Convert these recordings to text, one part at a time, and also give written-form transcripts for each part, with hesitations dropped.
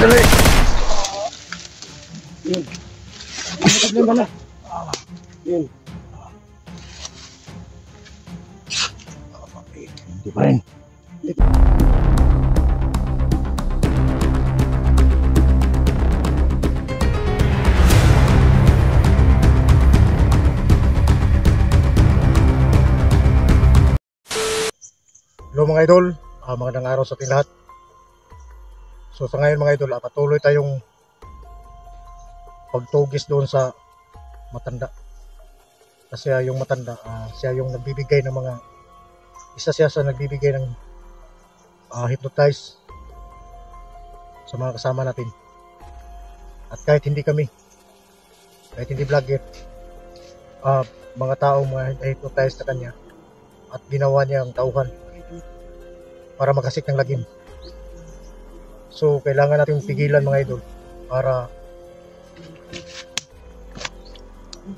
Dali. Yun. Ano problema bala? Yun. Hindi pa rin. Hello mga idol, magandang araw sa ating lahat. So sa ngayon mga idol, patuloy tayong pagtugis doon sa matanda. Kasi yung matanda, siya yung nagbibigay ng mga, isa siya sa nagbibigay ng hypnotize sa mga kasama natin. At kahit hindi kami, kahit hindi vlogger, mga taong hypnotize sa kanya at ginawa niya ang tauhan para makasik ng lagim. So kailangan natin pigilan mga idol para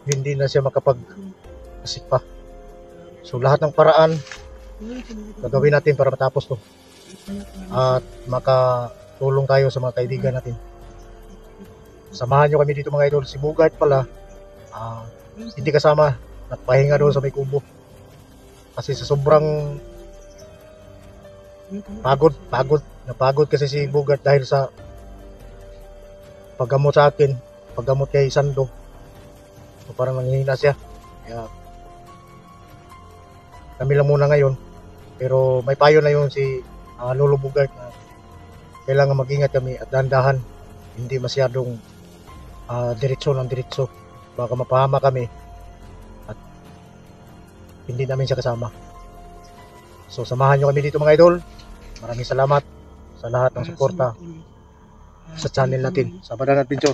hindi na siya makapag-asik pa. So lahat ng paraan gagawin natin para matapos to at makatulong tayo sa mga kaibigan natin. Samahan nyo kami dito mga idol. Si Bugard pala hindi kasama, nagpahinga doon sa may kubo kasi sa sobrang napagod kasi si Bugard dahil sa paggamot sa akin, paggamot kay Sando. So parang nanghihina siya, kaya kami lang muna ngayon. Pero may payo na yun si Lolo Bugard na kailangan mag-ingat kami at dahan-dahan, hindi masyadong diretso ng diretso, baka mapahama kami at hindi namin siya kasama. So samahan nyo kami dito mga idol. Maraming salamat sa lahat ng suporta sa channel natin, sa Badan Adventure.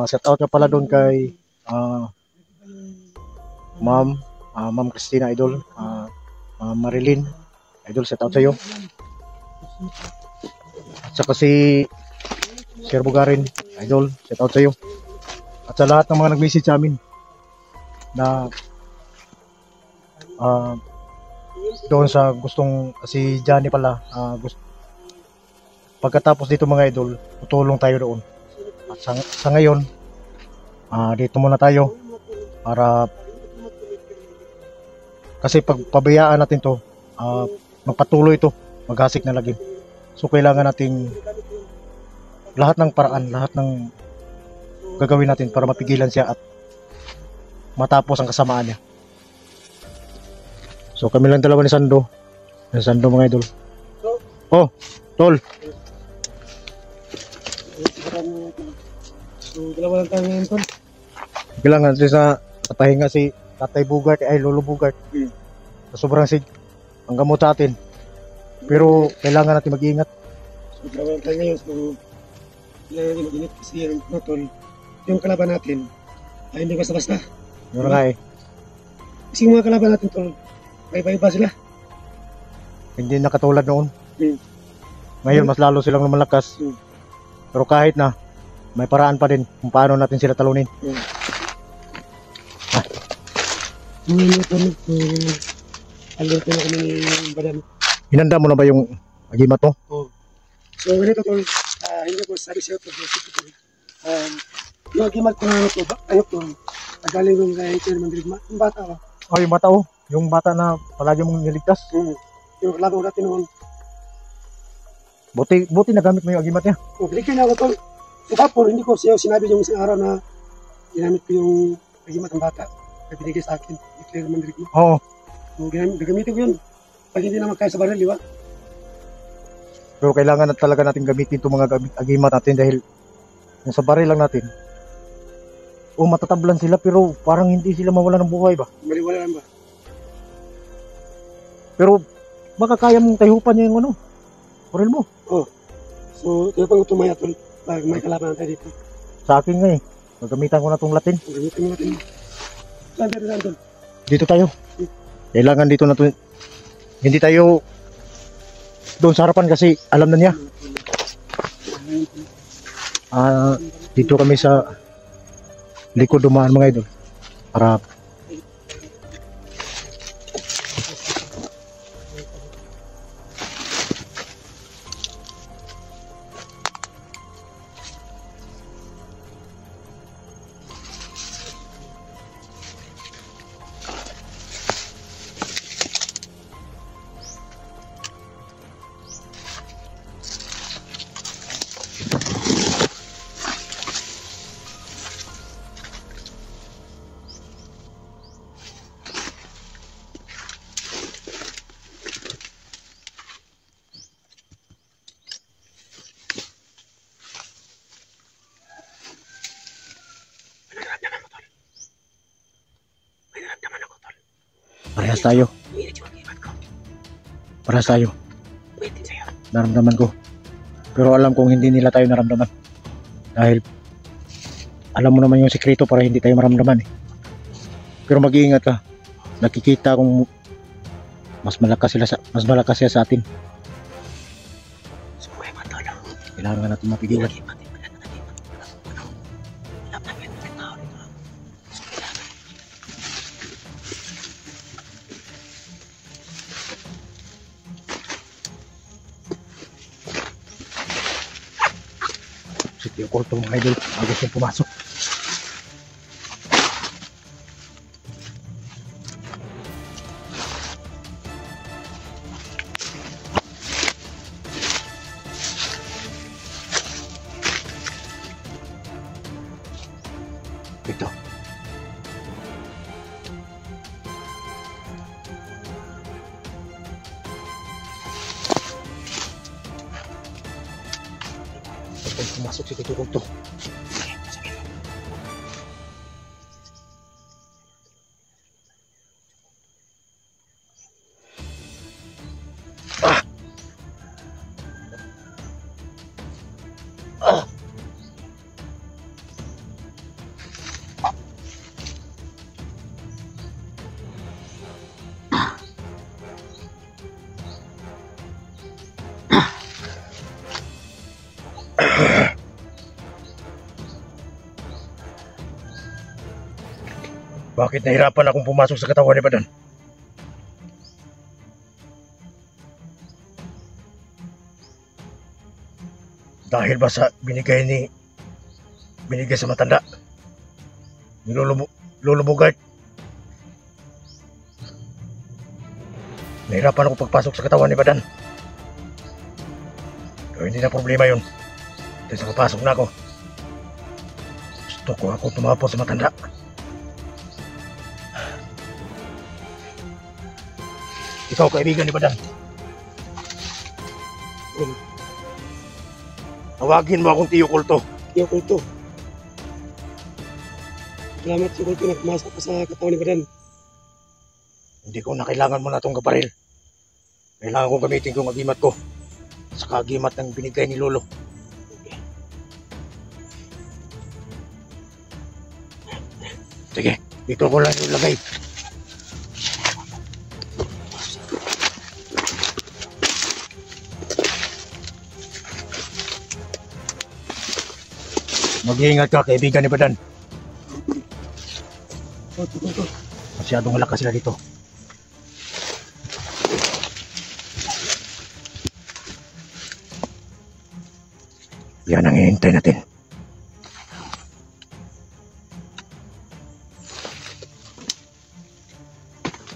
Shout out na pala doon kay Ma'am Christina idol, Marilyn idol, shout out sa iyo. At saka si Sir Bugarin idol, shout out sa iyo. At sa lahat ng mga nag-message sa amin na doon sa gustong, si Johnny pala, pagkatapos dito mga idol, tutulong tayo doon. At sa ngayon, dito muna tayo para, kasi pag pabayaan natin to, magpatuloy to, maghasik na lagi. So kailangan nating lahat ng paraan, lahat ng gagawin natin para mapigilan siya at matapos ang kasamaan niya. So kami lang dalawa ni Sando. Ni Sando mga idol. Oh, tol. So dalawa lang tayo ngayon tol. Kailangan sa pahinga si Tatay Bugard, ay Lolo Bugard. Sa sobrang sig ang gamot sa atin. Pero kailangan natin mag-iingat. So dalawa lang tayo ngayon. So kailangan natin mag-ingat kasi tol, yung kalaban natin ay hindi basta-basta. Yun nga eh. Kasi yung mga kalaban natin tol, iba-iba sila. Hindi na katulad noon. Ngayon mas lalo silang lumalakas. Pero kahit na, may paraan pa din kung paano natin sila talunin. Alam ko na kami ng Badan. Hinanda mo na ba yung agimat mo? Oo. So ganito tol, hindi ko sabi sa'yo tol, yung agimat ko na ito, ayok tol, nagaling ko kay Chairman Dirigma, yung bata ba? Oh, yung bata oh. Yung bata na palagi mong niligtas. Yung kalaban natin noon. Buti nagamit mo yung agimat niya. Binigyan niya ako tol. So kapon, hindi ko siya sinabi yung isang araw na ginamit ko yung agimat ng bata na binigay sa akin, ni Chairman Dirigma. Oo. So gagamitin ko yun. Pag hindi naman kaya sa baril, di ba? Pero kailangan na talaga natin gamitin itong mga agimat natin dahil kung sa baril lang natin, matatablan sila pero parang hindi sila mawala ng buhay ba? Maliwala lang ba? Pero baka kaya mong tayupan niya yung baril mo. Oo. So kaya pang tumaya tol, pag may kalaban tayo dito. Sa akin nga eh, magamitan ko na itong Latin. Gamitin mo natin. Saan tol? Dito tayo. Kailangan dito na to. Hindi tayo doon sa harapan kasi alam na niya. Dito kami sa likod dumaan mga idol para Parehas tayo. Parehas tayo. Naramdaman ko. Pero alam kong hindi nila tayo naramdaman. Dahil alam mo naman yung sikreto para hindi tayo maramdaman eh. Pero mag-iingat ka. Nakikita kong mas malakas sila sa atin. Kailangan natin mapigilan. Sige, okulto mga idol. Bago siyang pumasok. Ito. Pumasok si Tito Kulto. Ah! Ah! Bakit nahirapan akong pumasok sa katawan ni Badan? Dahil ba sa binigay sa matanda? Ni Lolo Bugart? Nahirapan ako pagpasok sa katawan ni Badan. Pero hindi na problema yun. Dahil sa papasok na ako, gusto ko ako tumapos sa matanda. Ikaw, kaibigan ni Badan. Tawagin mo akong Tiyo Kulto. Tiyo Kulto. Salamat Tiyo Kulto na pumasok ka sa katawan ni Badan. Hindi ko na kailangan mo na itong kaparil. Kailangan kong gamitin kong agimat ko. Sa agimat ng binigay ni Lolo. Sige, dito ko lang ilagay. Mag-iingat ka, kaibigan ni Badan. Masyadong malakas sila dito. Yan ang hihintay natin.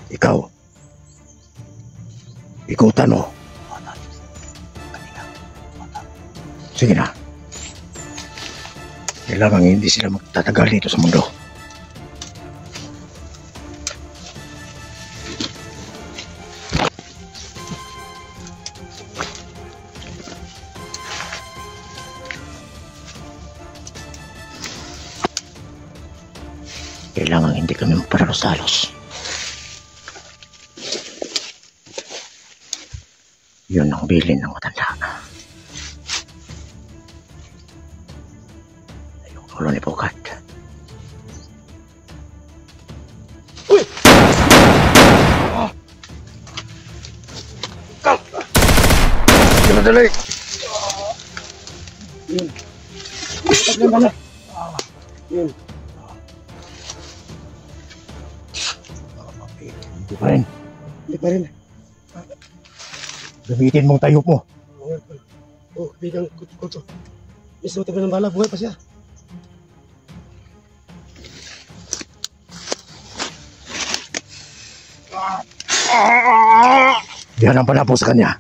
Ikaw, ikutan mo. Sige na. Kailangan hindi sila magtatagal dito sa mundo. Kailangan hindi kami magparalos-talos. Yun ang bilin ng matanda. Lolo ni Bugart. Uy! Kal! Sige na dali! Yun. Taglan ba na? Yun. Hindi pa rin. Hindi pa rin. Gamitin mong tayo mo. Oh, bigang Kulto. Mismo tabi ng bala, buhay pa siya. Diyan ang panapo sa kanya.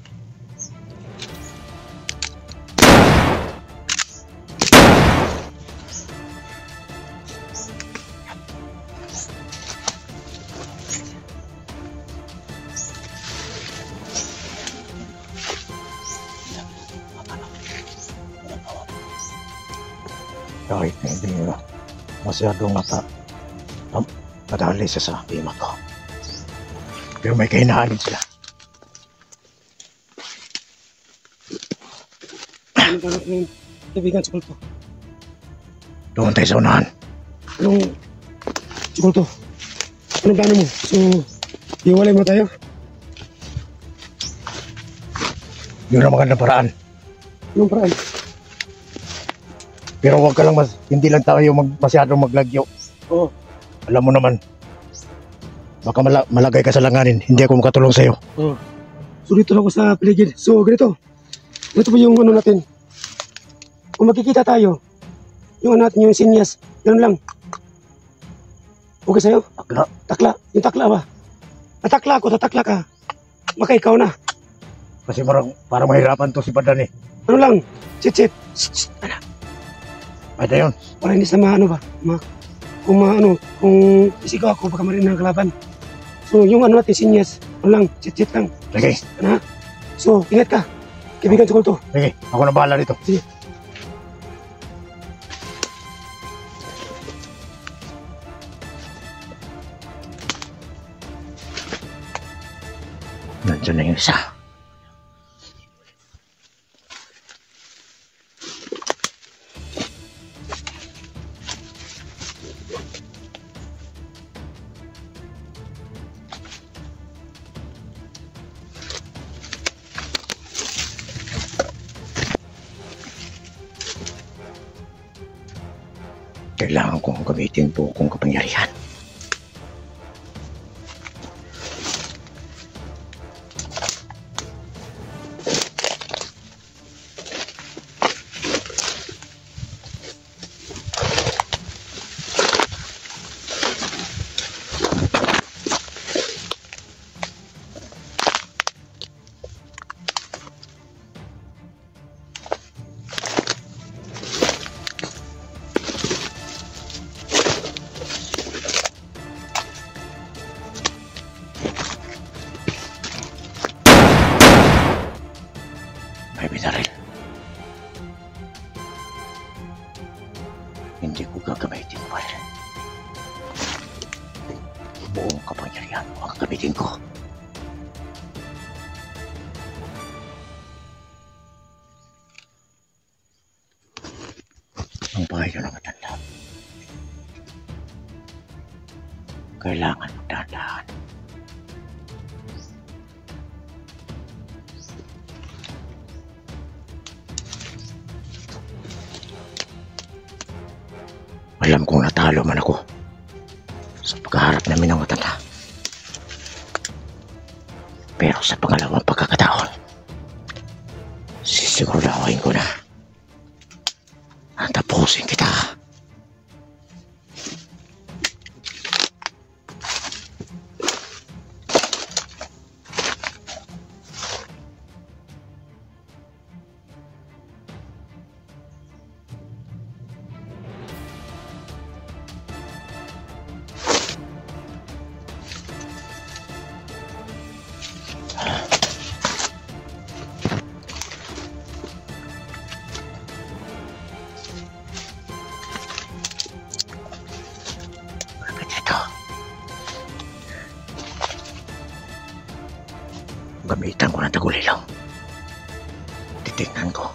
Kahit na hindi nila masyadong madali siya sa bima ko. Pero may kahinaan din sila. Ano ba ng kaibigan sa kulto? Doon tayo sa unahan. Anong sa kulto? Anong plano mo? So, iwalay mo tayo? Yun ang magandang paraan. Anong paraan? Pero huwag ka lang hindi lang tayo masyadong maglagyo. Oo. Alam mo naman, baka malagay ka sa langanin, hindi ako makatulong sa'yo. Oo. So dito lang ako sa paligid. So ganito. Ito po yung ano natin. Kung magkikita tayo, yung ano natin, yung sinyas, ganun lang. Okay sa'yo? Takla. Takla. Yung takla ba? Tatakla ako, tatakla ka. Maka ikaw na. Kasi parang mahirapan to si Padan eh. Ano lang? Sit. Ano? Pwede yun. Para hindi sa ano ba? Kung isigaw ako, baka marinig ng kalaban. So yung ano natin, sinyas, ano lang, sit lang. Sige. Ano? So, ingat ka. Kaibigan sa kulto. Sige, ako na bahala dito. Sige. Nandiyan na yung isa. Kailangan kong gamitin po kung kapangyarihan. May binaril. Hindi ko gagamitin mo eh. Buong kapangyarihan mo ang gamitin ko. Ang bahay na matanda. Kailangan magdahan-dahan. Alam kong natalo man ako sa pagkaharap namin ng matanda. Pero sa pangalawang pagkakataon, sisiguraduhin ko na tapusin kita. Gamitan ko ng tagulilong. Titignan ko.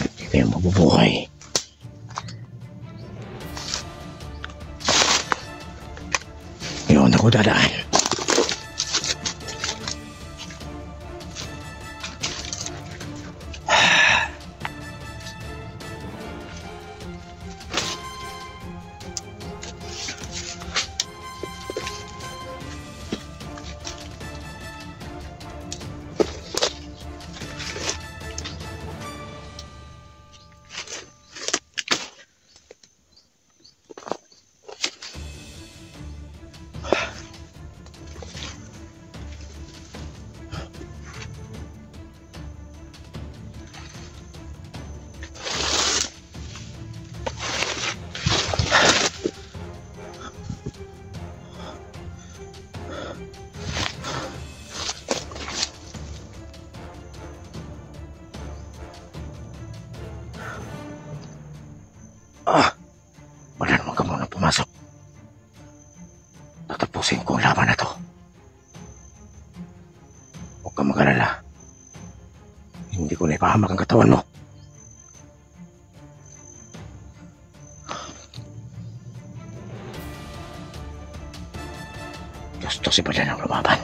Hindi kayo mabubuhay. Ngayon ako dadaan. Tatapusin ko ang laban na to. Huwag kang mag-alala. Hindi ko na ipahamak ang katawan mo. Gusto si Balan ang lumaban.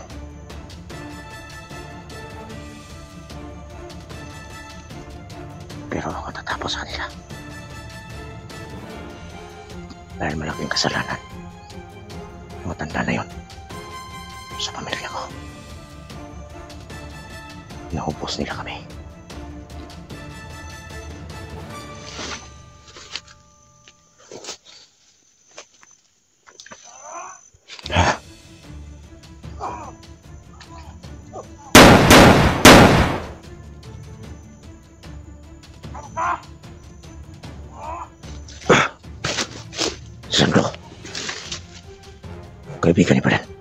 Pero ako tatapos sa kanila. Dahil malaking kasalanan. Yung matanda na yun. Sa pamilya ko. Naubos nila kami. Sandro. Kaibigan ni Balan.